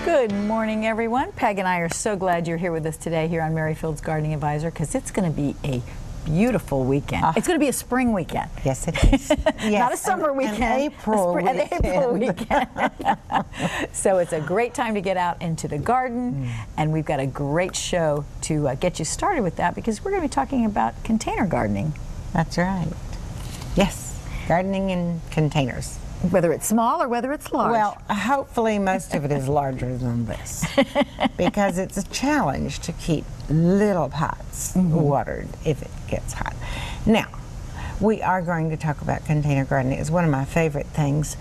Good morning, everyone. Peg and I are so glad you're here with us today here on Merrifield's Gardening Advisor, because it's going to be a beautiful weekend. It's going to be a spring weekend. Yes, it is. Yes, not a summer weekend. An April weekend. An April weekend. So it's a great time to get out into the garden, and we've got a great show to get you started with that, because we're going to be talking about container gardening. That's right. Yes, gardening in containers. Whether it's small or whether it's large. Well, hopefully most of it is larger than this, because it's a challenge to keep little pots watered if it gets hot. Now, we are going to talk about container gardening. It's one of my favorite things,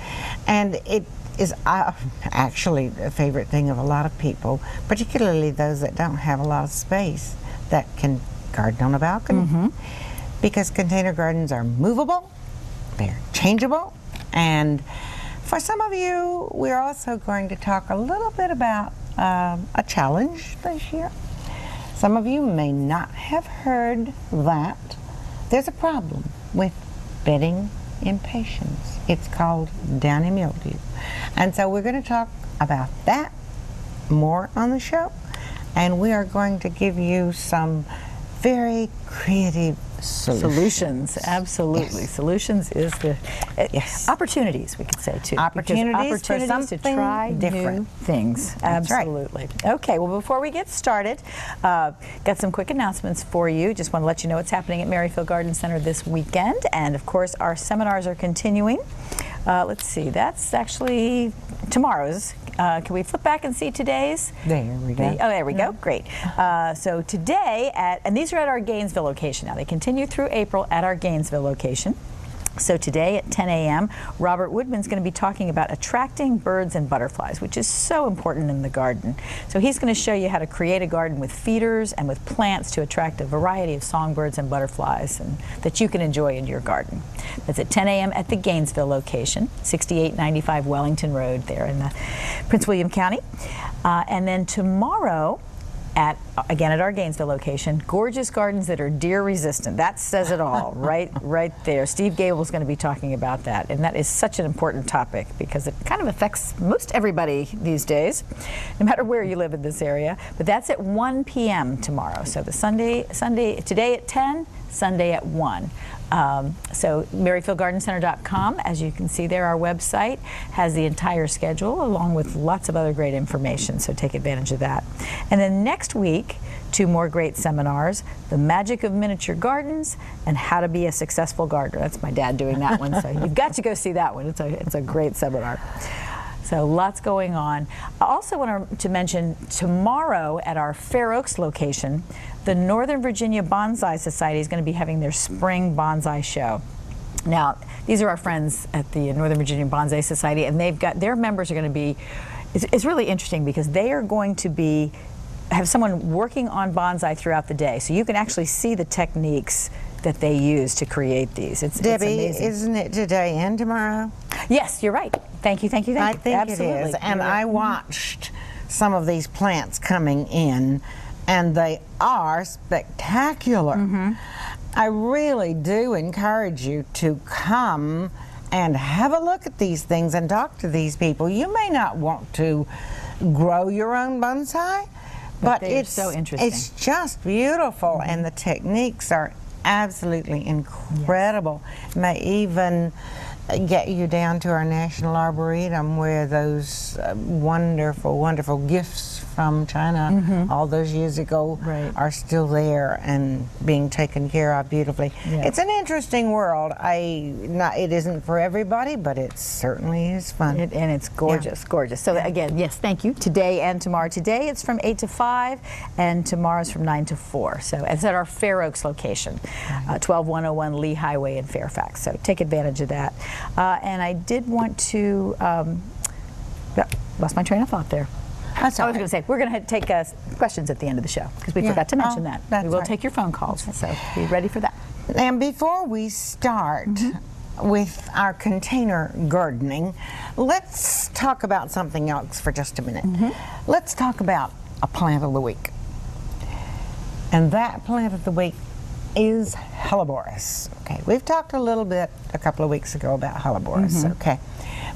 and it is actually a favorite thing of a lot of people, particularly those that don't have a lot of space that can garden on a balcony, because container gardens are movable, they're changeable. And for some of you, we're also going to talk a little bit about a challenge this year. Some of you may not have heard that there's a problem with bedding impatiens. It's called Downy Mildew. And so we're going to talk about that more on the show. And we are going to give you some very creative solutions. Absolutely. Yes. Solutions is the opportunities, we could say, too. Opportunities to try different new things. That's absolutely. Right. Okay, well, before we get started, got some quick announcements for you. Just want to let you know what's happening at Merrifield Garden Center this weekend. And, of course, our seminars are continuing. Let's see, that's actually tomorrow's. Can we flip back and see today's? There we go. Oh, there we go. Great. So today, and these are at our Gainesville location now. They continue through April at our Gainesville location. So today at 10 a.m., Robert Woodman's going to be talking about attracting birds and butterflies, which is so important in the garden. So he's going to show you how to create a garden with feeders and with plants to attract a variety of songbirds and butterflies that you can enjoy in your garden. That's at 10 a.m. at the Gainesville location, 6895 Wellington Road there in Prince William County. And then tomorrow, again at our Gainesville location, gorgeous gardens that are deer resistant. That says it all, right there. Steve Gable's going to be talking about that, and that is such an important topic because it kind of affects most everybody these days, no matter where you live in this area. But that's at 1 p.m. tomorrow. So the today at 10, Sunday at 1. So MerrifieldGardenCenter.com, as you can see there, our website has the entire schedule along with lots of other great information, so take advantage of that. And then next week, 2 more great seminars, The Magic of Miniature Gardens and How to Be a Successful Gardener. That's my dad doing that one, so you've got to go see that one. It's a great seminar. So lots going on. I also want to mention tomorrow at our Fair Oaks location, the Northern Virginia Bonsai Society is going to be having their spring bonsai show. Now, these are our friends at the Northern Virginia Bonsai Society, and their members are going to be, it's really interesting because they are going to have someone working on bonsai throughout the day. So you can actually see the techniques that they use to create these. Debbie, it's amazing. Isn't it today and tomorrow? Yes, you're right. Thank you. I think Absolutely. it is. And I watched some of these plants coming in, and they are spectacular. I really do encourage you to come and have a look at these things and talk to these people. You may not want to grow your own bonsai, but it's so interesting. It's just beautiful, and the techniques are absolutely incredible. Yes. May even get you down to our National Arboretum, where those wonderful, wonderful gifts from China all those years ago are still there and being taken care of beautifully. Yes. It's an interesting world. It isn't for everybody, but it certainly is fun. And it's gorgeous, gorgeous. So again, yes, thank you. Today and tomorrow. Today it's from 8 to 5, and tomorrow's from 9 to 4. So it's at our Fair Oaks location, 12101 Lee Highway in Fairfax. So take advantage of that. And I did want to, lost my train of thought there. I was going to say, we're going to take questions at the end of the show, because we forgot to mention that. We will take your phone calls, so be ready for that. And before we start with our container gardening, let's talk about something else for just a minute. Let's talk about a plant of the week. And that plant of the week is Helleborus. Okay, we've talked a little bit a couple of weeks ago about Helleborus, okay?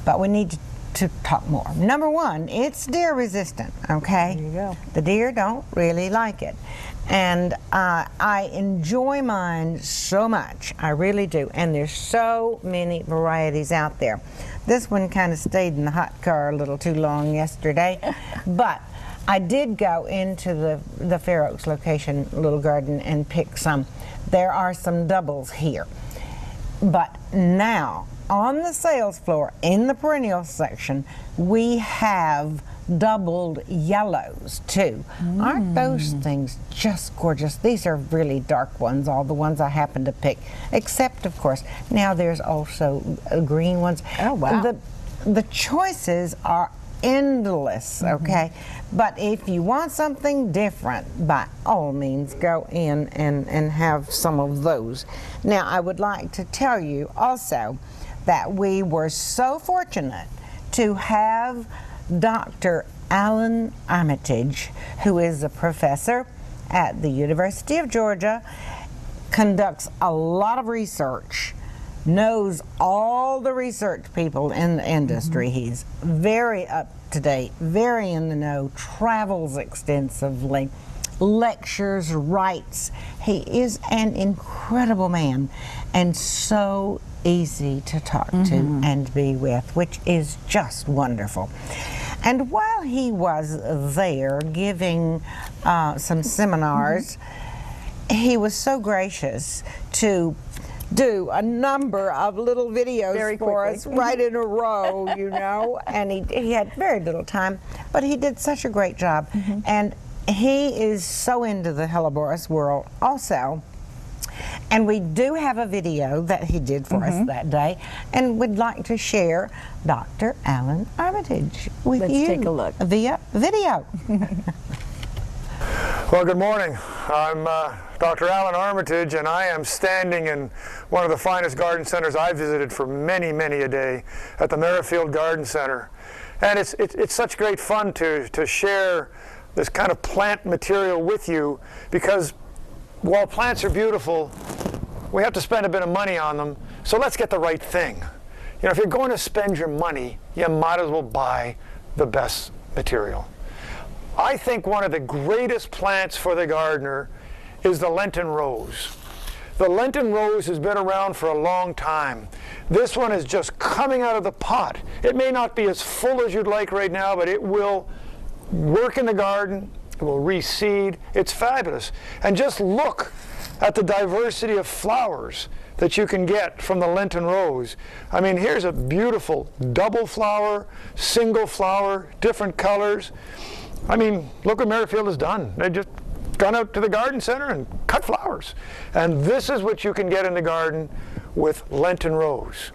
But we need to to talk more. Number one, it's deer resistant, okay? There you go. The deer don't really like it. And I enjoy mine so much, I really do. And there's so many varieties out there. This one kind of stayed in the hot car a little too long yesterday, but I did go into the Fair Oaks location little garden and pick some. There are some doubles here. But now, on the sales floor, in the perennial section, we have doubled yellows too. Aren't those things just gorgeous? These are really dark ones, all the ones I happen to pick, except of course now there's also green ones. Oh wow. The choices are endless, okay? But if you want something different, by all means go in and have some of those. Now I would like to tell you also that we were so fortunate to have Dr. Alan Armitage, who is a professor at the University of Georgia, conducts a lot of research, knows all the research people in the industry. He's very up to date, very in the know, travels extensively, lectures, writes. He is an incredible man and so easy to talk to and be with, which is just wonderful. And while he was there giving some seminars, he was so gracious to do a number of little videos for us right in a row, you know, and he had very little time, but he did such a great job. And he is so into the helleborus world also. And we do have a video that he did for us that day, and would like to share Dr. Alan Armitage with you. Let's take a look. Via video. Well, good morning. I'm Dr. Alan Armitage, and I am standing in one of the finest garden centers I've visited for many, many a day, at the Merrifield Garden Center. And it's such great fun to share this kind of plant material with you, because while plants are beautiful, we have to spend a bit of money on them. So let's get the right thing. You know, if you're going to spend your money, you might as well buy the best material. I think one of the greatest plants for the gardener is the Lenten Rose. The Lenten Rose has been around for a long time. This one is just coming out of the pot. It may not be as full as you'd like right now, but it will work in the garden. It will reseed. It's fabulous. And just look at the diversity of flowers that you can get from the Lenten Rose. I mean, here's a beautiful double flower, single flower, different colors. I mean, look what Merrifield has done. They've just gone out to the garden center and cut flowers. And this is what you can get in the garden with Lenten Rose.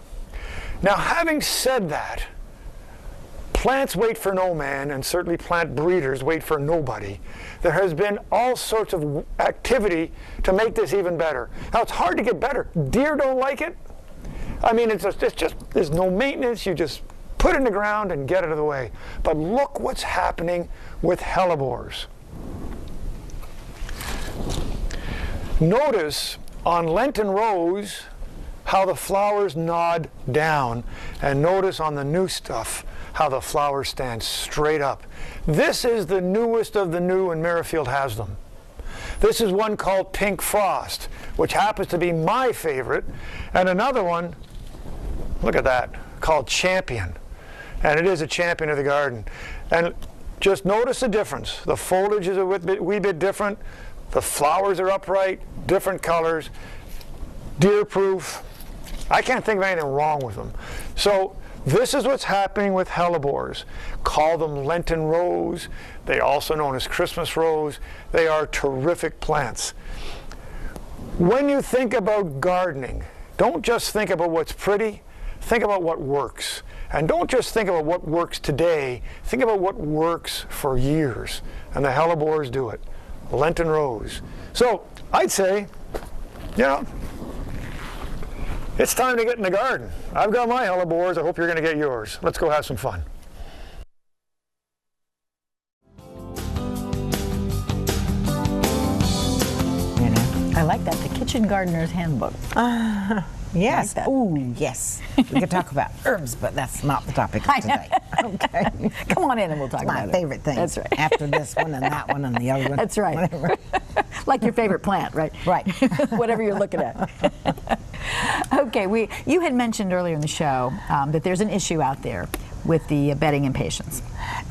Now, having said that, plants wait for no man, and certainly plant breeders wait for nobody. There has been all sorts of activity to make this even better. Now, it's hard to get better. Deer don't like it. I mean, it's just there's no maintenance. You just put it in the ground and get it out of the way. But look what's happening with hellebores. Notice on Lenten Rose how the flowers nod down, and notice on the new stuff how the flowers stand straight up. This is the newest of the new, and Merrifield has them. This is one called Pink Frost, which happens to be my favorite, and another one, look at that, called Champion. And it is a champion of the garden. And just notice the difference. The foliage is a wee bit different. The flowers are upright, different colors, deer-proof. I can't think of anything wrong with them. So this is what's happening with hellebores. Call them Lenten Rose. They also known as Christmas Rose. They are terrific plants. When you think about gardening, don't just think about what's pretty. Think about what works. And don't just think about what works today. Think about what works for years. And the hellebores do it. Lenten Rose. So I'd say, you know, it's time to get in the garden. I've got my hellebores. I hope you're going to get yours. Let's go have some fun. I like that, the Kitchen Gardener's Handbook. Yes. Like that. Ooh, yes. We could talk about herbs, but that's not the topic of today. Okay. Come on in and we'll talk about it. My favorite thing. That's right. After this one and that one and the other one. That's right. Whatever. Like your favorite plant, right? Right. Whatever you're looking at. Okay, you had mentioned earlier in the show that there's an issue out there with the bedding impatiens.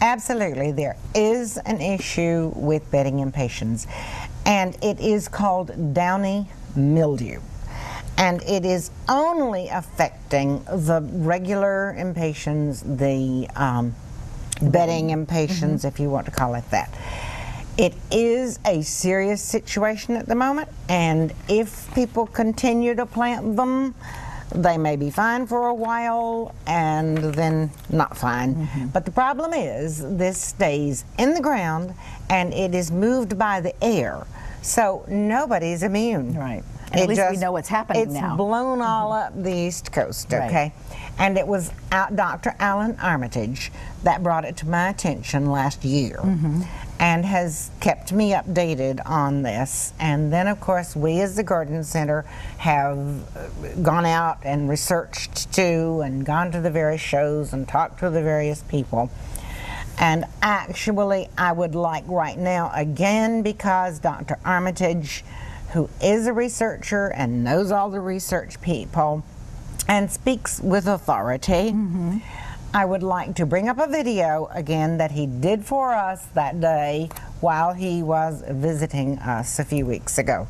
Absolutely. There is an issue with bedding impatiens, and it is called Downy Mildew. And it is only affecting the regular impatiens, the bedding impatiens, if you want to call it that. It is a serious situation at the moment, and if people continue to plant them, they may be fine for a while and then not fine. But the problem is this stays in the ground and it is moved by the air, so nobody's immune. Right. And at least we know what's happening now. It's blown all up the East Coast, okay? And it was Dr. Alan Armitage that brought it to my attention last year and has kept me updated on this. And then, of course, we as the Garden Center have gone out and researched too and gone to the various shows and talked to the various people. And actually, I would like right now, again, because Dr. Armitage, who is a researcher and knows all the research people and speaks with authority, I would like to bring up a video again that he did for us that day while he was visiting us a few weeks ago.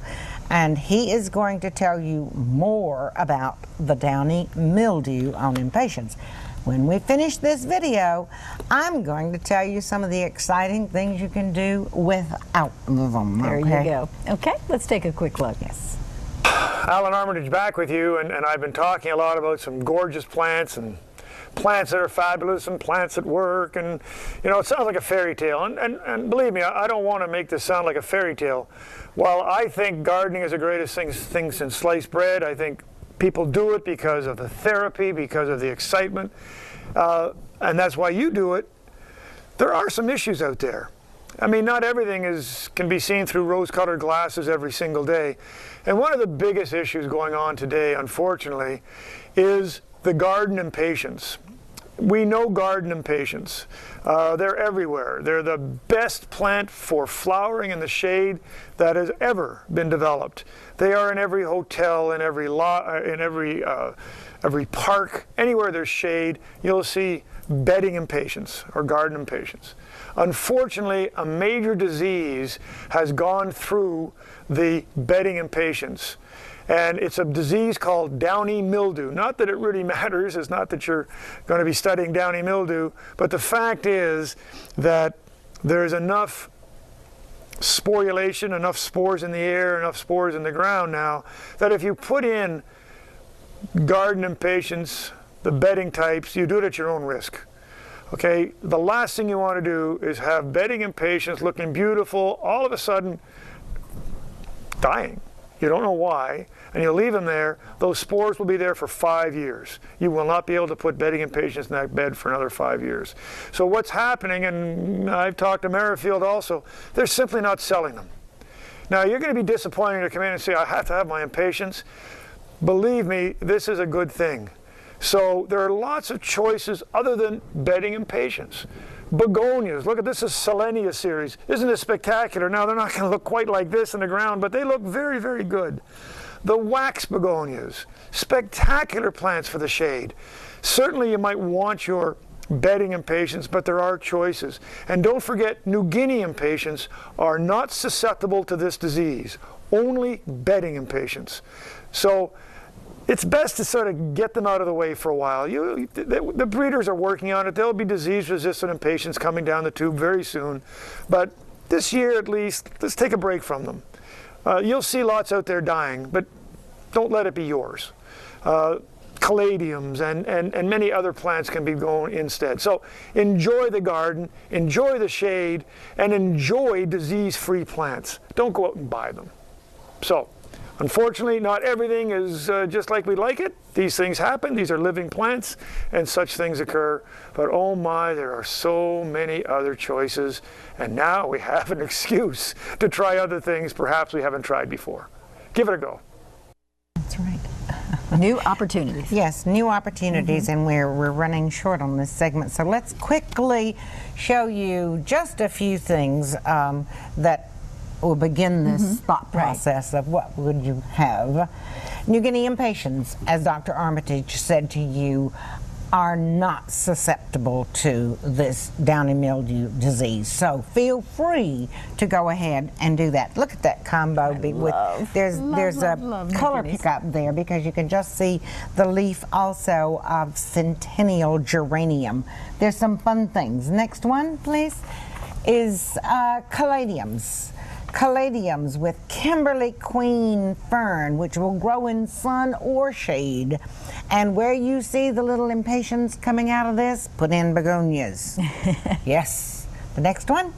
And he is going to tell you more about the downy mildew on impatiens. When we finish this video, I'm going to tell you some of the exciting things you can do without them. There you go. Okay, let's take a quick look. Yes. Alan Armitage back with you, and I've been talking a lot about some gorgeous plants and plants that are fabulous and plants that work, and you know, it sounds like a fairy tale, and believe me, I don't want to make this sound like a fairy tale. While I think gardening is the greatest thing since sliced bread, I think people do it because of the therapy, because of the excitement, and that's why you do it. There are some issues out there. I mean, not everything can be seen through rose-colored glasses every single day. And one of the biggest issues going on today, unfortunately, is the garden impatiens. We know garden impatiens. They're everywhere. They're the best plant for flowering in the shade that has ever been developed. They are in every hotel, in every every park, anywhere there's shade, you'll see bedding impatiens or garden impatiens. Unfortunately, a major disease has gone through the bedding impatiens. And it's a disease called downy mildew. Not that it really matters, it's not that you're going to be studying downy mildew, but the fact is that there's enough sporulation, enough spores in the air, enough spores in the ground now, that if you put in garden impatiens, the bedding types, you do it at your own risk. Okay, the last thing you want to do is have bedding impatiens looking beautiful, all of a sudden dying. You don't know why, and you leave them there, those spores will be there for 5 years. You will not be able to put bedding impatiens in that bed for another 5 years. So what's happening, and I've talked to Merrifield also, they're simply not selling them. Now you're going to be disappointed to come in and say, I have to have my impatiens. Believe me, this is a good thing. So there are lots of choices other than bedding impatiens. Begonias, look at this, is Selenia series. Isn't it spectacular? Now they're not going to look quite like this in the ground, but they look very, very good. The wax begonias, spectacular plants for the shade. Certainly you might want your bedding impatiens, but there are choices. And don't forget, New Guinea impatiens are not susceptible to this disease, only bedding impatiens. So it's best to sort of get them out of the way for a while. The breeders are working on it. There'll be disease-resistant impatiens coming down the tube very soon. But this year at least, let's take a break from them. You'll see lots out there dying, but don't let it be yours. Caladiums and many other plants can be going instead. So enjoy the garden, enjoy the shade, and enjoy disease-free plants. Don't go out and buy them. So, unfortunately, not everything is just like we like it. These things happen. These are living plants, and such things occur. But oh my, there are so many other choices, and now we have an excuse to try other things perhaps we haven't tried before. Give it a go. That's right. New opportunities. Yes, new opportunities, and we're running short on this segment. So let's quickly show you just a few things that will begin this thought process of what would you have. New Guinea impatiens, as Dr. Armitage said to you, are not susceptible to this downy mildew disease. So feel free to go ahead and do that. Look at that combo. There's a color pickup there because you can just see the leaf also of centennial geranium. There's some fun things. Next one, please, is caladiums. Caladiums with Kimberly Queen fern, which will grow in sun or shade. And where you see the little impatiens coming out of this, put in begonias. Yes. The next one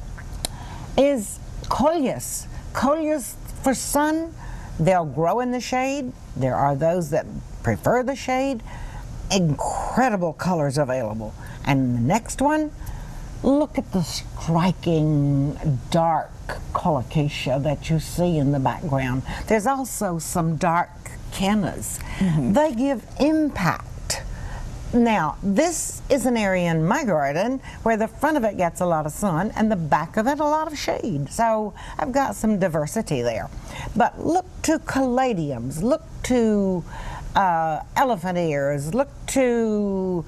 is coleus. Coleus for sun, they'll grow in the shade. There are those that prefer the shade. Incredible colors available. And the next one, look at the striking dark colocasia that you see in the background. There's also some dark cannas. They give impact. Now, this is an area in my garden where the front of it gets a lot of sun and the back of it a lot of shade. So I've got some diversity there. But look to caladiums, look to elephant ears, look to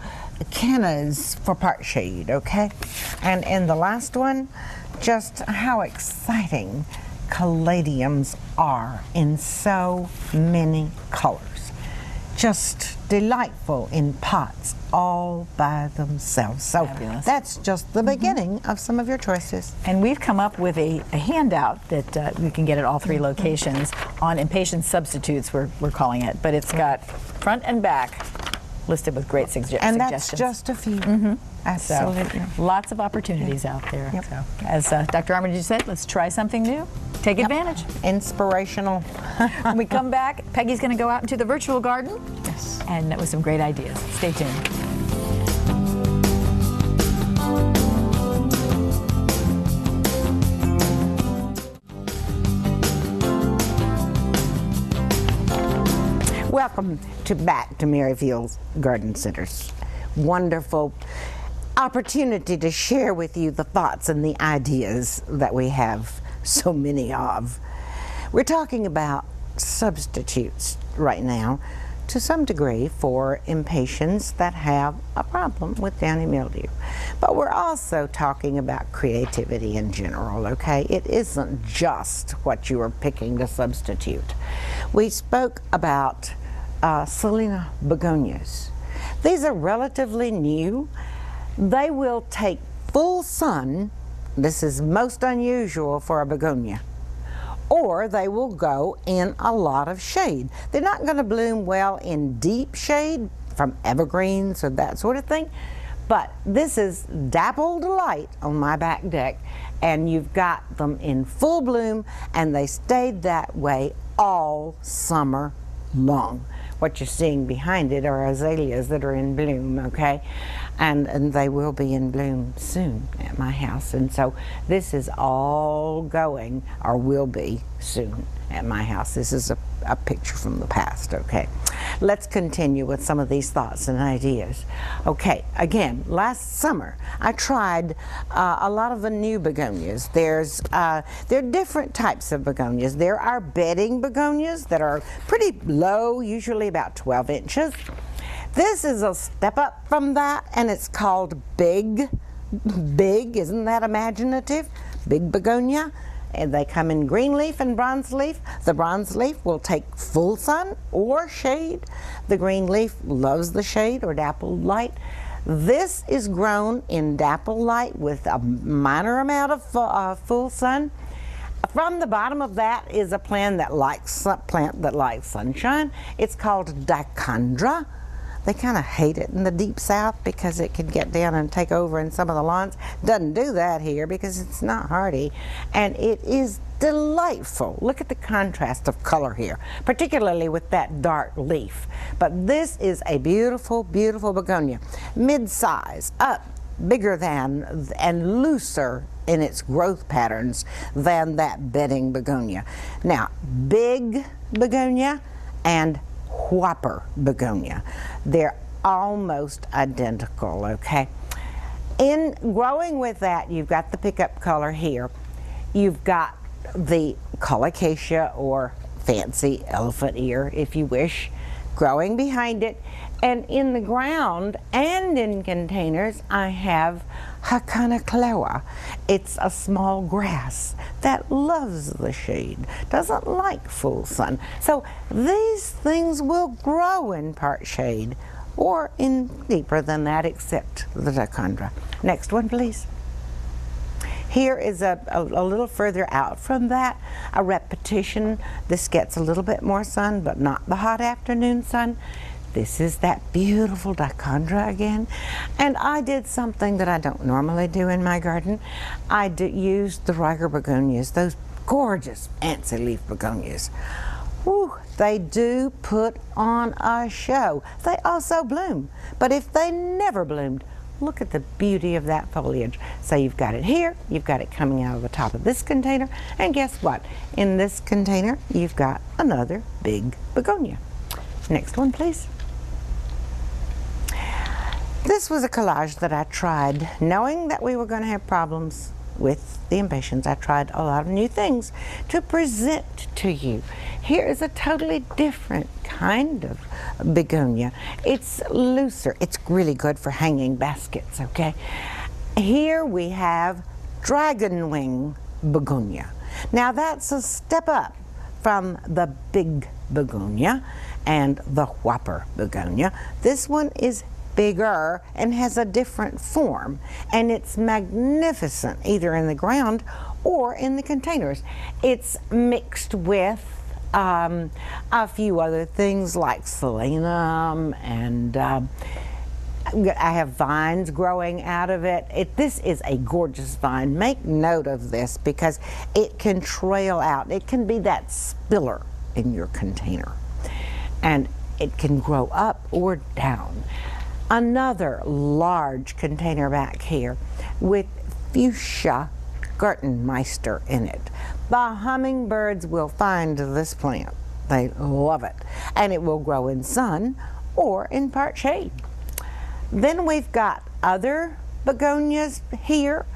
cannas for part shade, okay? And in the last one, just how exciting caladiums are in so many colors. Just delightful in pots all by themselves. So fabulous. That's just the beginning of some of your choices. And we've come up with a handout that you can get at all three locations on impatient substitutes, we're calling it. But it's got front and back listed with great suggestions. And that's just a few. Absolutely. So, lots of opportunities out there. So, as Dr. Armitage said, let's try something new. Take advantage. Inspirational. When we come back, Peggy's going to go out into the virtual garden and with some great ideas. Stay tuned. Welcome back to Maryville's Garden Center's wonderful opportunity to share with you the thoughts and the ideas that we have so many of. We're talking about substitutes right now to some degree for impatiens that have a problem with downy mildew. But we're also talking about creativity in general, okay? It isn't just what you are picking to substitute. We spoke about Selena begonias. These are relatively new. They will take full sun. This is most unusual for a begonia. Or they will go in a lot of shade. They're not going to bloom well in deep shade from evergreens or that sort of thing. But this is dappled light on my back deck, and you've got them in full bloom, and they stayed that way all summer long. What you're seeing behind it are azaleas that are in bloom, okay? And they will be in bloom soon at my house. And so this is all going, or will be soon at my house. This is a picture from the past, okay? Let's continue with some of these thoughts and ideas. Okay, again, last summer I tried a lot of the new begonias. There are different types of begonias. There are bedding begonias that are pretty low, usually about 12 inches. This is a step up from that, and it's called Big. Big, isn't that imaginative? Big begonia. And they come in green leaf and bronze leaf. The bronze leaf will take full sun or shade. The green leaf loves the shade or dappled light. This is grown in dappled light with a minor amount of full sun. From the bottom of that is a plant that likes sunshine. It's called dichondra. They kind of hate it in the deep south because it can get down and take over in some of the lawns. Doesn't do that here because it's not hardy, and it is delightful. Look at the contrast of color here, particularly with that dark leaf. But this is a beautiful, beautiful begonia, mid-size, up, bigger than and looser in its growth patterns than that bedding begonia. Now, big begonia and whopper begonia. They're almost identical, okay? In growing with that, you've got the pickup color here. You've got the colocasia, or fancy elephant ear, if you wish, growing behind it. And in the ground and in containers, I have Hakanaklewa. It's a small grass that loves the shade, doesn't like full sun. So these things will grow in part shade or in deeper than that, except the dichondra. Next one, please. Here is a little further out from that, a repetition. This gets a little bit more sun, but not the hot afternoon sun. This is that beautiful dichondra again. And I did something that I don't normally do in my garden. I used the Riger begonias, those gorgeous fancy leaf begonias. Whew, they do put on a show. They also bloom. But if they never bloomed, look at the beauty of that foliage. So you've got it here, you've got it coming out of the top of this container, and guess what? In this container, you've got another big begonia. Next one, please. This was a collage that I tried, knowing that we were going to have problems with the impatiens. I tried a lot of new things to present to you. Here is a totally different kind of begonia. It's looser. It's really good for hanging baskets, okay? Here we have dragon wing begonia. Now that's a step up from the big begonia and the whopper begonia. This one is bigger and has a different form, and it's magnificent either in the ground or in the containers. It's mixed with a few other things like solanum, and I have vines growing out of it. This is a gorgeous vine. Make note of this because it can trail out. It can be that spiller in your container, and it can grow up or down. Another large container back here with fuchsia Gartenmeister in it. The hummingbirds will find this plant. They love it. And it will grow in sun or in part shade. Then we've got other begonias here,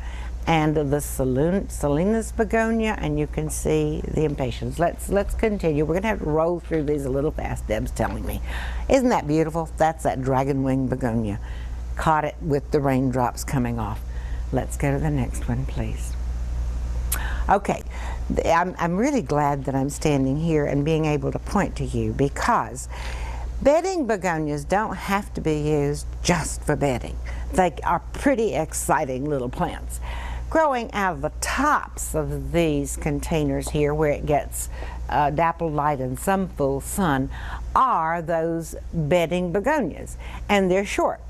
and the Salinas begonia, and you can see the impatiens. Let's continue. We're going to have to roll through these a little fast, Deb's telling me. Isn't that beautiful? That's that dragon wing begonia. Caught it with the raindrops coming off. Let's go to the next one, please. Okay, I'm really glad that I'm standing here and being able to point to you, because bedding begonias don't have to be used just for bedding. They are pretty exciting little plants. Growing out of the tops of these containers here, where it gets dappled light and some full sun, are those bedding begonias, and they're short.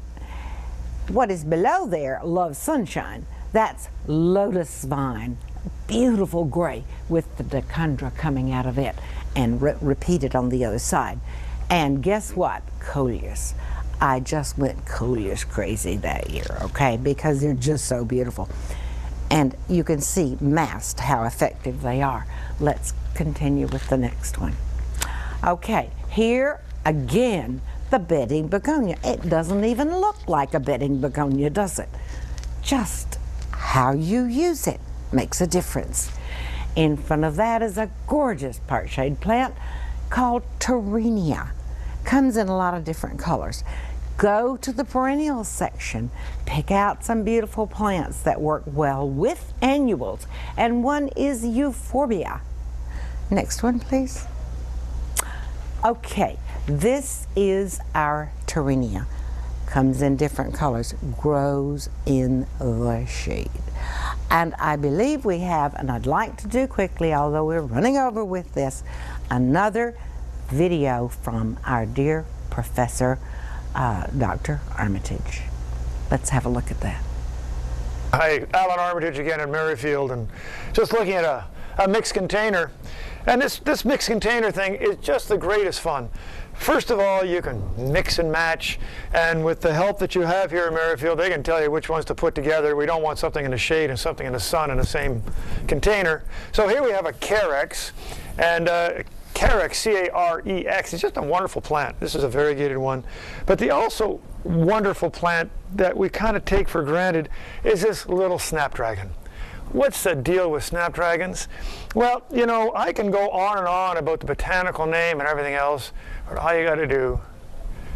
What is below there loves sunshine. That's lotus vine, beautiful gray with the dichondra coming out of it, and repeated on the other side. And guess what? Coleus. I just went Coleus crazy that year, okay, because they're just so beautiful. And you can see massed how effective they are. Let's continue with the next one. Okay, here again, the bedding begonia. It doesn't even look like a bedding begonia, does it? Just how you use it makes a difference. In front of that is a gorgeous part shade plant called Terenia. Comes in a lot of different colors. Go to the perennials section, pick out some beautiful plants that work well with annuals, and one is euphorbia. Next one, please. Okay, this is our Terenia. Comes in different colors, grows in the shade. And I believe we have, and I'd like to do quickly, although we're running over with this, another video from our dear Professor Dr. Armitage. Let's have a look at that. Hi, Alan Armitage again in Merrifield, and just looking at a mixed container. And this mixed container thing is just the greatest fun. First of all, you can mix and match, and with the help that you have here in Merrifield, they can tell you which ones to put together. We don't want something in the shade and something in the sun in the same container. So here we have a Carex, and Carex, C-A-R-E-X. It's just a wonderful plant. This is a variegated one. But the also wonderful plant that we kind of take for granted is this little snapdragon. What's the deal with snapdragons? Well, you know, I can go on and on about the botanical name and everything else, but all you got to do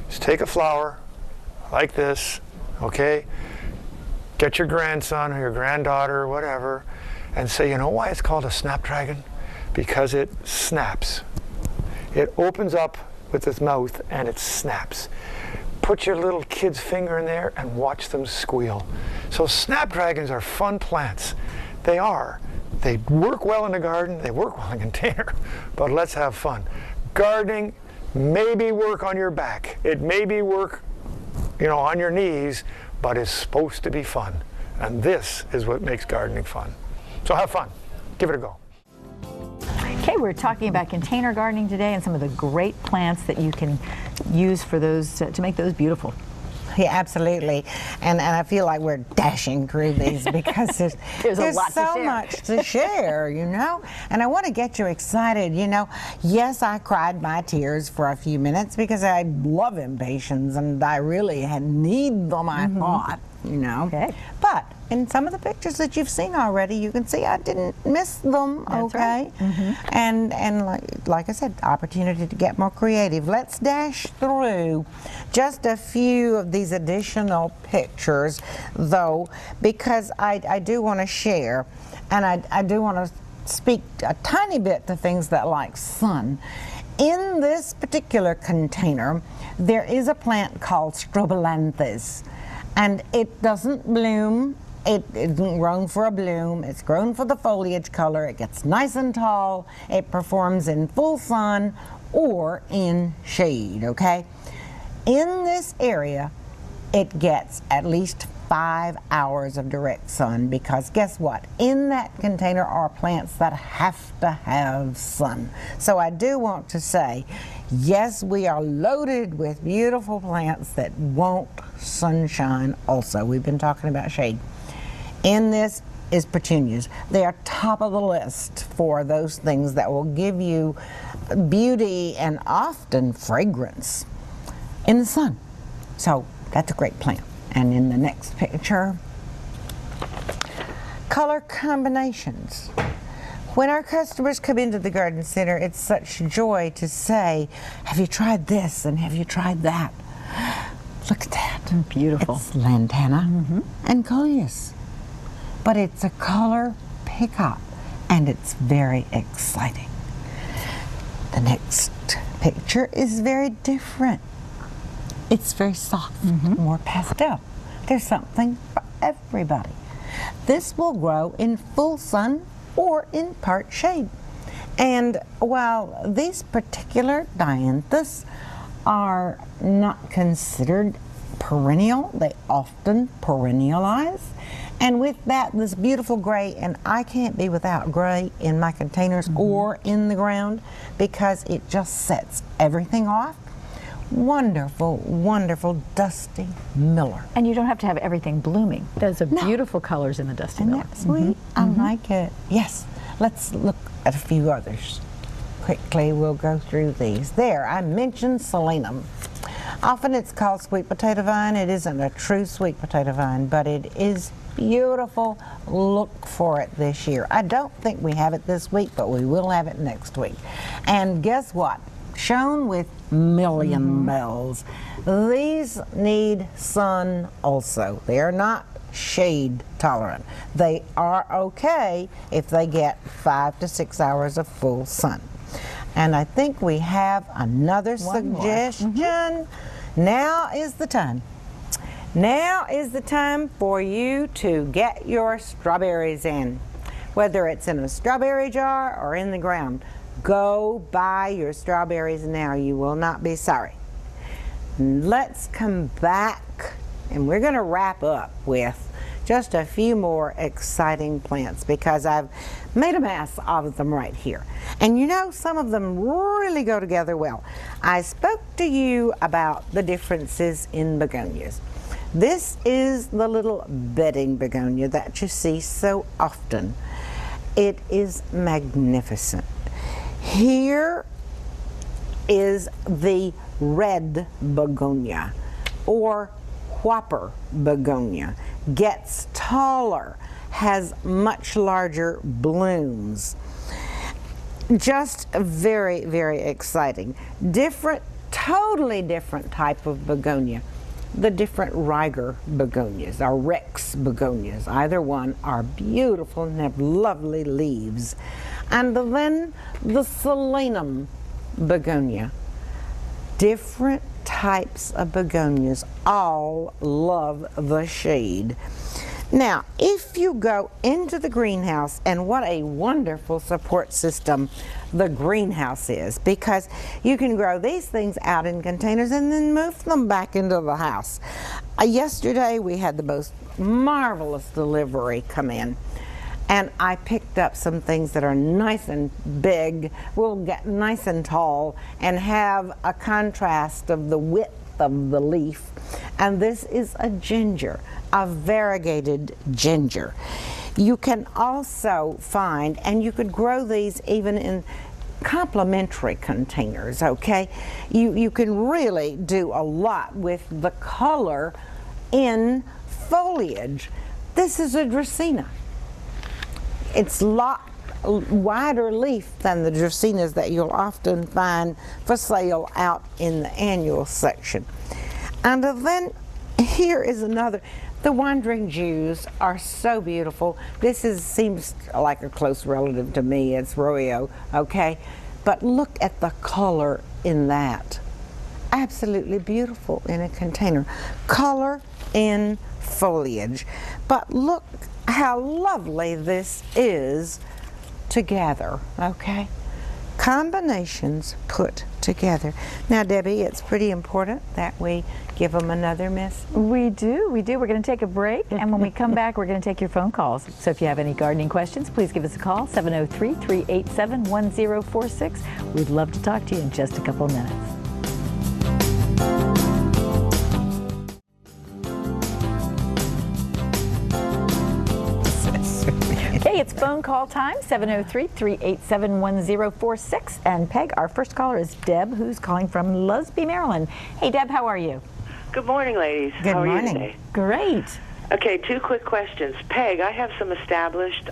is take a flower like this, okay? Get your grandson or your granddaughter or whatever and say, you know why it's called a snapdragon? Because it snaps. It opens up with its mouth and it snaps. Put your little kid's finger in there and watch them squeal. So snapdragons are fun plants. They are. They work well in the garden, they work well in a container, but let's have fun. Gardening may be work on your back. It may be work, you know, on your knees, but it's supposed to be fun. And this is what makes gardening fun. So have fun. Give it a go. Okay, we're talking about container gardening today and some of the great plants that you can use for those to make those beautiful. Yeah, absolutely. And I feel like we're dashing through these because there's a lot so much to share, you know. And I want to get you excited, you know. Yes, I cried my tears for a few minutes because I love impatiens and I really need them, I thought, you know. Okay. But in some of the pictures that you've seen already, you can see I didn't miss them, That's okay? right. And like I said, opportunity to get more creative. Let's dash through just a few of these additional pictures, though, because I do want to share, and I do want to speak a tiny bit to things that like sun. In this particular container, there is a plant called strobilanthes, and it doesn't bloom. It isn't grown for a bloom, it's grown for the foliage color, it gets nice and tall, it performs in full sun or in shade, okay? In this area, it gets at least 5 hours of direct sun because guess what? In that container are plants that have to have sun. So I do want to say, yes, we are loaded with beautiful plants that want sunshine also. We've been talking about shade. In this is petunias. They are top of the list for those things that will give you beauty and often fragrance in the sun. So that's a great plant. And in the next picture, color combinations. When our customers come into the garden center, it's such joy to say, have you tried this and have you tried that? Look at that. Beautiful. It's lantana and coleus. But it's a color pickup and it's very exciting. The next picture is very different. It's very soft, more pastel. There's something for everybody. This will grow in full sun or in part shade. And while these particular dianthus are not considered perennial, they often perennialize. And with that, this beautiful gray, and I can't be without gray in my containers or in the ground because it just sets everything off. Wonderful, wonderful Dusty Miller. And you don't have to have everything blooming. Those are beautiful colors in the Dusty Isn't Miller. that sweet? I like it. Yes, let's look at a few others. Quickly, we'll go through these. There, I mentioned Selenum. Often it's called sweet potato vine. It isn't a true sweet potato vine, but it is beautiful. Look for it this year. I don't think we have it this week, but we will have it next week. And guess what? Shown with million bells. These need sun also. They are not shade tolerant. They are okay if they get 5 to 6 hours of full sun. And I think we have another suggestion. Now is the time. Now is the time for you to get your strawberries in. Whether it's in a strawberry jar or in the ground, go buy your strawberries now. You will not be sorry. Let's come back and we're going to wrap up with just a few more exciting plants because I've made a mess of them right here. And you know, some of them really go together well. I spoke to you about the differences in begonias. This is the little bedding begonia that you see so often. It is magnificent. Here is the red begonia, or whopper begonia. Gets taller, has much larger blooms. Just very, very exciting. Different, totally different type of begonia. The different Riger begonias, or Rex begonias, either one are beautiful and have lovely leaves. And then the Solanum begonia. Different types of begonias all love the shade. Now, if you go into the greenhouse, and what a wonderful support system the greenhouse is, because you can grow these things out in containers and then move them back into the house. Yesterday we had the most marvelous delivery come in, and I picked up some things that are nice and big, will get nice and tall, and have a contrast of the width of the leaf. And this is a ginger, a variegated ginger. You can also find, and you could grow these even in complementary containers, okay? You can really do a lot with the color in foliage. This is a Dracaena. It's a lot wider leaf than the Dracaenas that you'll often find for sale out in the annual section. And then here is another. The Wandering Jews are so beautiful. This seems like a close relative to me. It's Roeo, okay? But look at the color in that. Absolutely beautiful in a container. Color in foliage. But look how lovely this is together, okay? Combinations put together. Now, Debbie, it's pretty important that we give them another miss. We do. We're going to take a break, and when we come back, we're going to take your phone calls. So if you have any gardening questions, please give us a call, 703-387-1046. We'd love to talk to you in just a couple of minutes. Okay, it's phone call time, 703-387-1046. And Peg, our first caller is Deb, who's calling from Lusby, Maryland. Hey, Deb, how are you? Good morning, ladies. Good How are morning. you today? Great. Okay, two quick questions. Peg, I have some established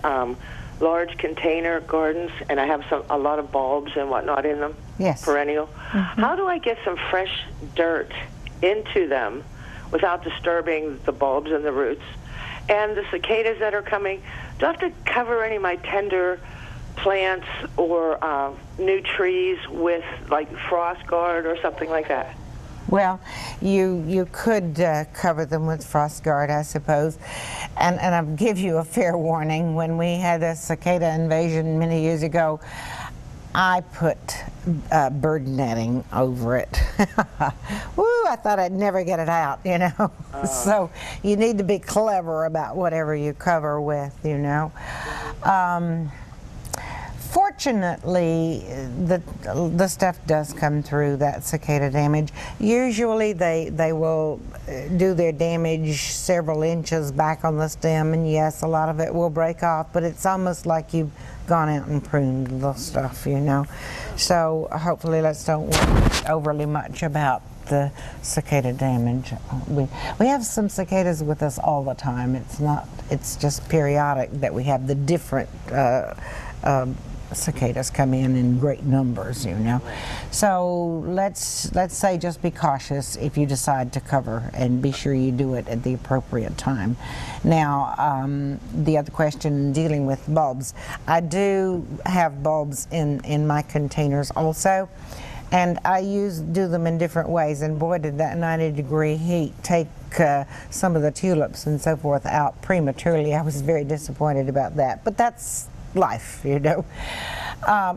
large container gardens, and I have a lot of bulbs and whatnot in them. Yes. Perennial. Mm-hmm. How do I get some fresh dirt into them without disturbing the bulbs and the roots? And the cicadas that are coming, do I have to cover any of my tender plants or new trees with like frost guard or something like that? Well, you could cover them with frost guard, I suppose. And I'll give you a fair warning. When we had a cicada invasion many years ago, I put bird netting over it. Woo, I thought I'd never get it out, you know. So you need to be clever about whatever you cover with, you know. Fortunately, the stuff does come through that cicada damage. Usually they will do their damage several inches back on the stem, and yes, a lot of it will break off, but it's almost like you've gone out and pruned the stuff, you know. So hopefully let's don't worry overly much about the cicada damage. We have some cicadas with us all the time. It's just periodic that we have the different cicadas come in great numbers, you know. So let's say just be cautious if you decide to cover, and be sure you do it at the appropriate time. Now, the other question dealing with bulbs, I do have bulbs in my containers also, and I do them in different ways, and boy did that 90-degree heat take some of the tulips and so forth out prematurely. I was very disappointed about that, but that's life, you know.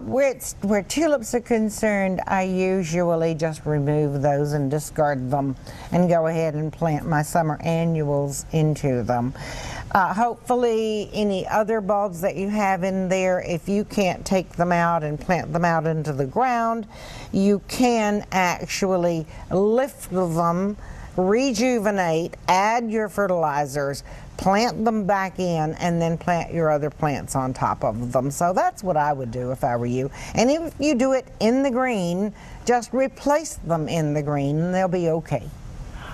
Where tulips are concerned, I usually just remove those and discard them and go ahead and plant my summer annuals into them. Hopefully any other bulbs that you have in there, if you can't take them out and plant them out into the ground, you can actually lift them, rejuvenate, add your fertilizers, plant them back in, and then plant your other plants on top of them. So that's what I would do if I were you. And if you do it in the green, just replace them in the green and they'll be okay.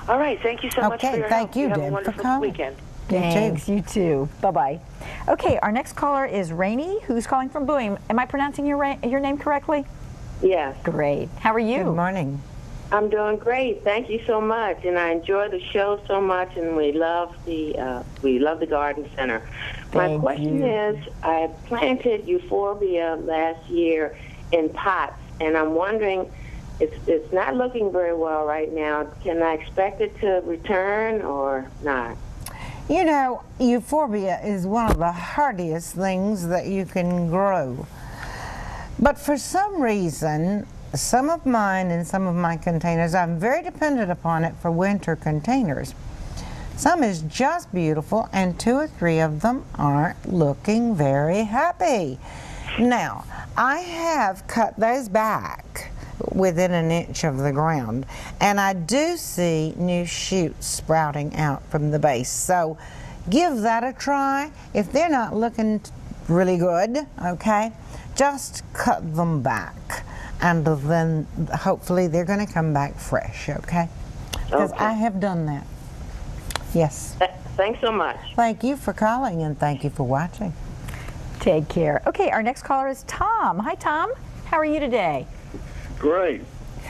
All right. Thank you so much for your thank help. you, Have a Deb, for wonderful calling. weekend. Thanks, you too. Bye-bye. Okay, our next caller is Rainey, who's calling from Bowie. Am I pronouncing your name correctly? Yes. Great. How are you? Good morning. I'm doing great. Thank you so much, and I enjoy the show so much, and we love the garden center. My question is, I planted euphorbia last year in pots, and I'm wondering, it's not looking very well right now. Can I expect it to return or not? You know, euphorbia is one of the hardiest things that you can grow. But for some reason, some of mine and some of my containers, I'm very dependent upon it for winter containers. Some is just beautiful, and 2 or 3 of them aren't looking very happy. Now, I have cut those back within an inch of the ground, and I do see new shoots sprouting out from the base. So give that a try. If they're not looking really good, okay, just cut them back, and then hopefully they're going to come back fresh, okay? Because I have done that. Yes. Thanks so much. Thank you for calling, and thank you for watching. Take care. Okay, our next caller is Tom. Hi, Tom. How are you today? Great.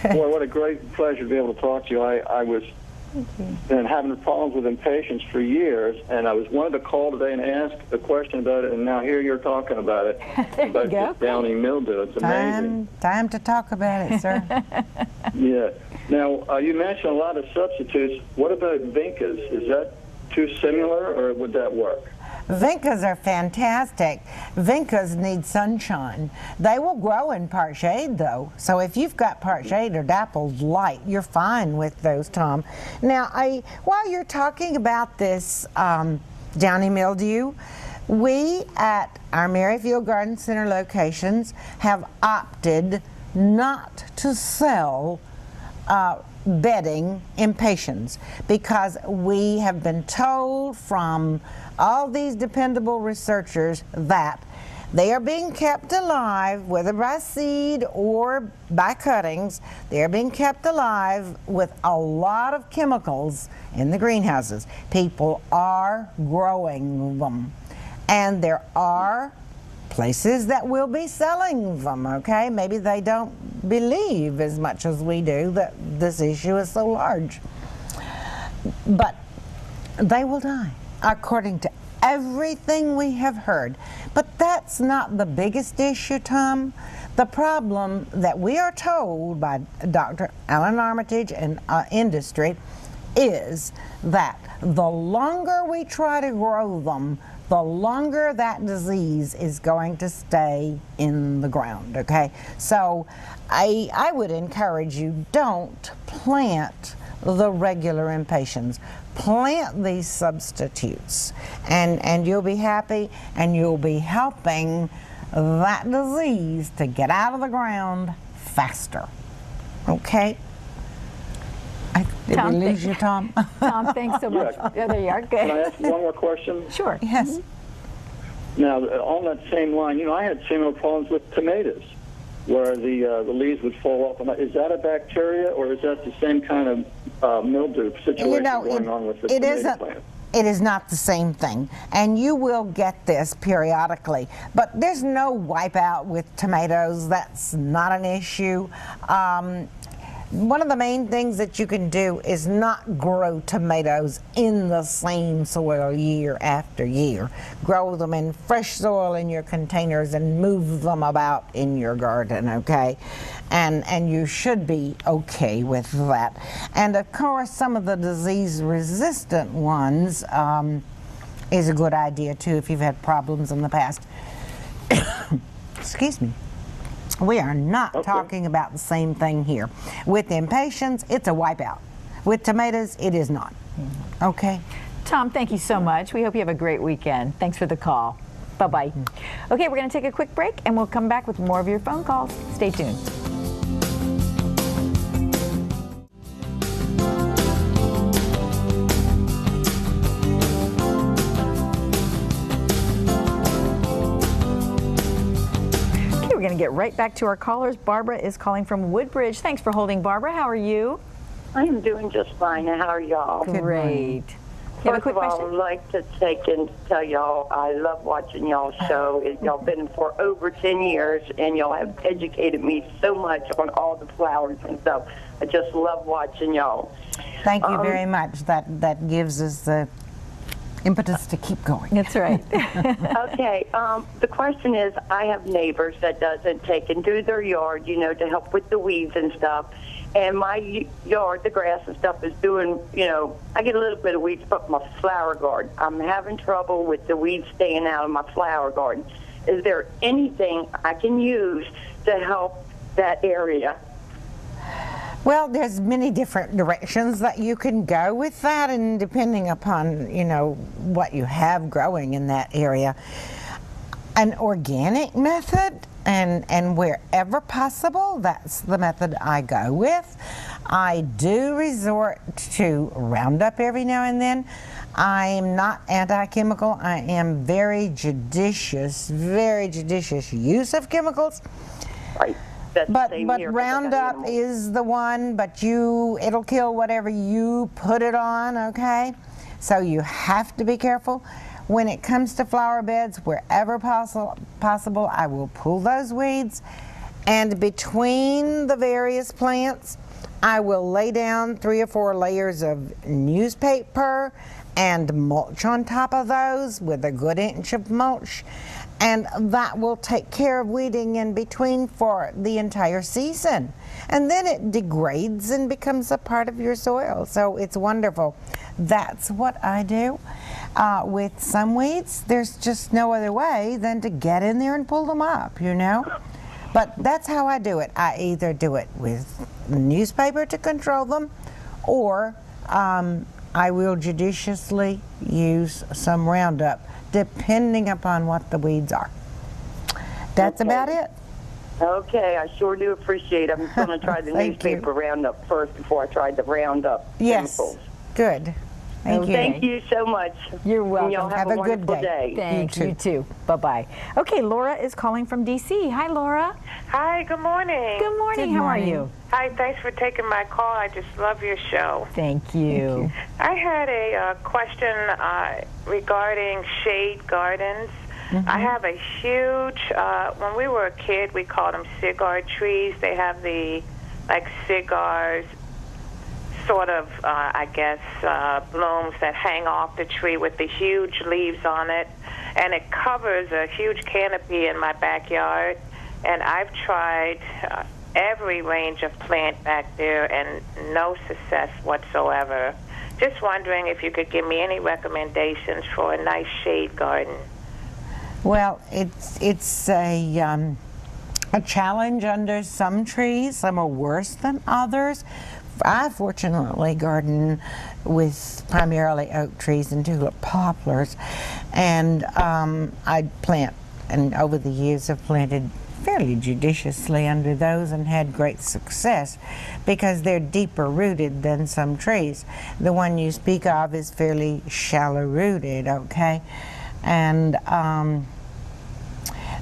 Boy, what a great pleasure to be able to talk to you. I was been having problems with impatiens for years, and I was wanted to call today and ask a question about it, and now here you're talking about it. There about you go. Downy mildew. It's amazing. Time to talk about it, sir. Yeah. Now, you mentioned a lot of substitutes. What about vincas? Is that too similar, or would that work? Vincas are fantastic. Vincas need sunshine. They will grow in part shade, though. So if you've got part shade or dappled light, you're fine with those, Tom. Now, while you're talking about this downy mildew, we at our Merrifield Garden Center locations have opted not to sell bedding impatiens, because we have been told from all these dependable researchers that they are being kept alive, whether by seed or by cuttings. They're being kept alive with a lot of chemicals in the greenhouses. People are growing them, and there are places that will be selling them, okay? Maybe they don't believe as much as we do that this issue is so large. But they will die, according to everything we have heard. But that's not the biggest issue, Tom. The problem that we are told by Dr. Alan Armitage and industry is that the longer we try to grow them, the longer that disease is going to stay in the ground, okay? So I would encourage you, don't plant the regular impatiens. Plant these substitutes, and you'll be happy, and you'll be helping that disease to get out of the ground faster, okay? Did we lose you, Tom? Tom, thanks so much. Yeah. Yeah, there you are. Good. Can I ask one more question? Sure. Yes. Now, on that same line, you know, I had similar problems with tomatoes, where the leaves would fall off. Is that a bacteria, or is that the same kind of mildew situation going on with the tomato plant? It is not the same thing, and you will get this periodically, but there's no wipeout with tomatoes. That's not an issue. One of the main things that you can do is not grow tomatoes in the same soil year after year. Grow them in fresh soil in your containers and move them about in your garden, okay? And you should be okay with that. And of course, some of the disease-resistant ones is a good idea too if you've had problems in the past. Excuse me. We are not talking about the same thing here. With impatiens, it's a wipeout. With tomatoes, it is not. Okay? Tom, thank you so much. We hope you have a great weekend. Thanks for the call. Bye-bye. Okay, we're going to take a quick break, and we'll come back with more of your phone calls. Stay tuned. going to get right back to our callers. Barbara is calling from Woodbridge. Thanks for holding, Barbara. How are you? I am doing just fine. How are y'all? Great. You have a quick question? First of all, I'd like to take and tell y'all I love watching y'all's show. Y'all been for over 10 years, and y'all have educated me so much on all the flowers and stuff. I just love watching y'all. Thank you very much. That gives us the impetus to keep going. That's right. Okay, the question is, I have neighbors that doesn't take and do their yard, you know, to help with the weeds and stuff. And my yard, the grass and stuff is doing, you know, I get a little bit of weeds, but my flower garden, I'm having trouble with the weeds staying out of my flower garden. Is there anything I can use to help that area? Well, there's many different directions that you can go with that, and depending upon, you know, what you have growing in that area. An organic method, and wherever possible, that's the method I go with. I do resort to Roundup every now and then. I am not anti-chemical. I am very judicious use of chemicals. Right. But Roundup is the one, but it'll kill whatever you put it on, okay? So you have to be careful. When it comes to flower beds, wherever possible, I will pull those weeds, and between the various plants, I will lay down 3 or 4 layers of newspaper and mulch on top of those with a good inch of mulch, and that will take care of weeding in between for the entire season. And then it degrades and becomes a part of your soil, so it's wonderful. That's what I do. With some weeds, there's just no other way than to get in there and pull them up, you know? But that's how I do it. I either do it with newspaper to control them, or I will judiciously use some Roundup, depending upon what the weeds are. That's about it. Okay, I sure do appreciate it. I'm going to try the newspaper Roundup first before I try the Roundup chemicals. Good. Thank you. Thank you so much. You're welcome. Y'all have a good wonderful day. Thanks, you too. Bye-bye. Okay, Laura is calling from D.C. Hi, Laura. Hi, good morning. Good morning. How are you? Hi, thanks for taking my call. I just love your show. Thank you. I had a question regarding shade gardens. I have a huge, when we were a kid, we called them cigar trees. They have the, like, cigars, sort of, I guess, blooms that hang off the tree with the huge leaves on it. And it covers a huge canopy in my backyard. And I've tried every range of plant back there and no success whatsoever. Just wondering if you could give me any recommendations for a nice shade garden. Well, it's a challenge under some trees. Some are worse than others. I fortunately garden with primarily oak trees and tulip poplars, and I plant, and over the years have planted fairly judiciously under those and had great success because they're deeper rooted than some trees. The one you speak of is fairly shallow rooted, okay? And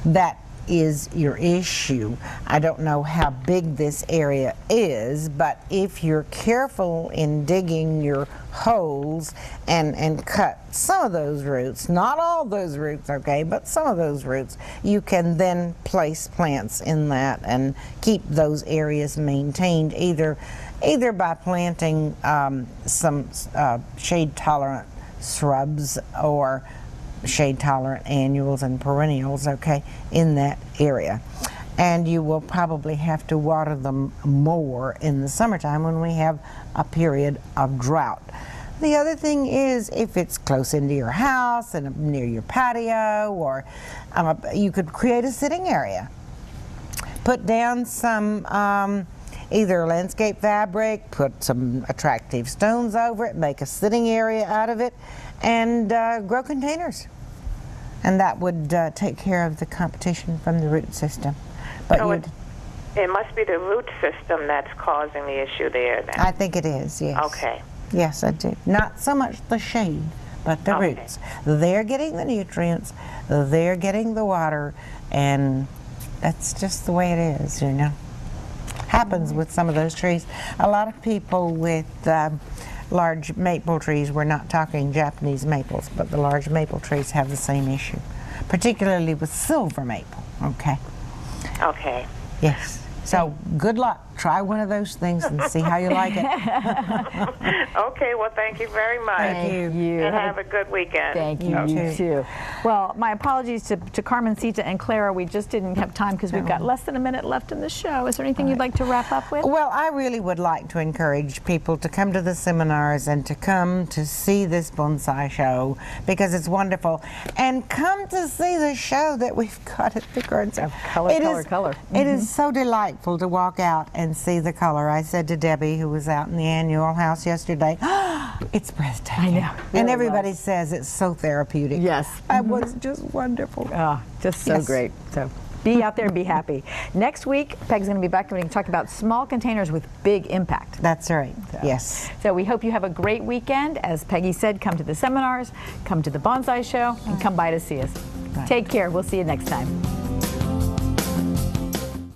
that is your issue. I don't know how big this area is, but if you're careful in digging your holes and cut some of those roots, not all those roots, okay, but some of those roots, you can then place plants in that and keep those areas maintained either by planting some shade-tolerant shrubs or shade-tolerant annuals and perennials, okay, in that area. And you will probably have to water them more in the summertime when we have a period of drought. The other thing is if it's close into your house and near your patio, or you could create a sitting area. Put down some either landscape fabric, put some attractive stones over it, make a sitting area out of it, and grow containers. And that would take care of the competition from the root system. But so it must be the root system that's causing the issue there then. I think it is, yes. Okay. Yes, I do. Not so much the shade, but the roots. They're getting the nutrients, they're getting the water, and That's just the way it is, you know. Happens with some of those trees. A lot of people with large maple trees, we're not talking Japanese maples, but the large maple trees have the same issue, particularly with silver maple, okay? Okay. Yes. So good luck. Try one of those things and see how you like it. Okay, well, thank you very much. Thank you. And have a good weekend. Thank you. You too. Well, my apologies to Carmencita and Clara. We just didn't have time because we've got less than a minute left in the show. Is there anything you'd like to wrap up with? Well, I really would like to encourage people to come to the seminars and to come to see this bonsai show because it's wonderful. And come to see the show that we've got at the garden center. Color. It is so delightful to walk out and see the color. I said to Debbie, who was out in the annual house yesterday, it's breathtaking. I know. And everybody says it's so therapeutic. Yes. It was just wonderful. Just so great. So be out there and be happy. Next week, Peg's going to be back and we can talk about small containers with big impact. That's right. Yes. So we hope you have a great weekend. As Peggy said, come to the seminars, come to the bonsai show, and come by to see us. Take care. We'll see you next time.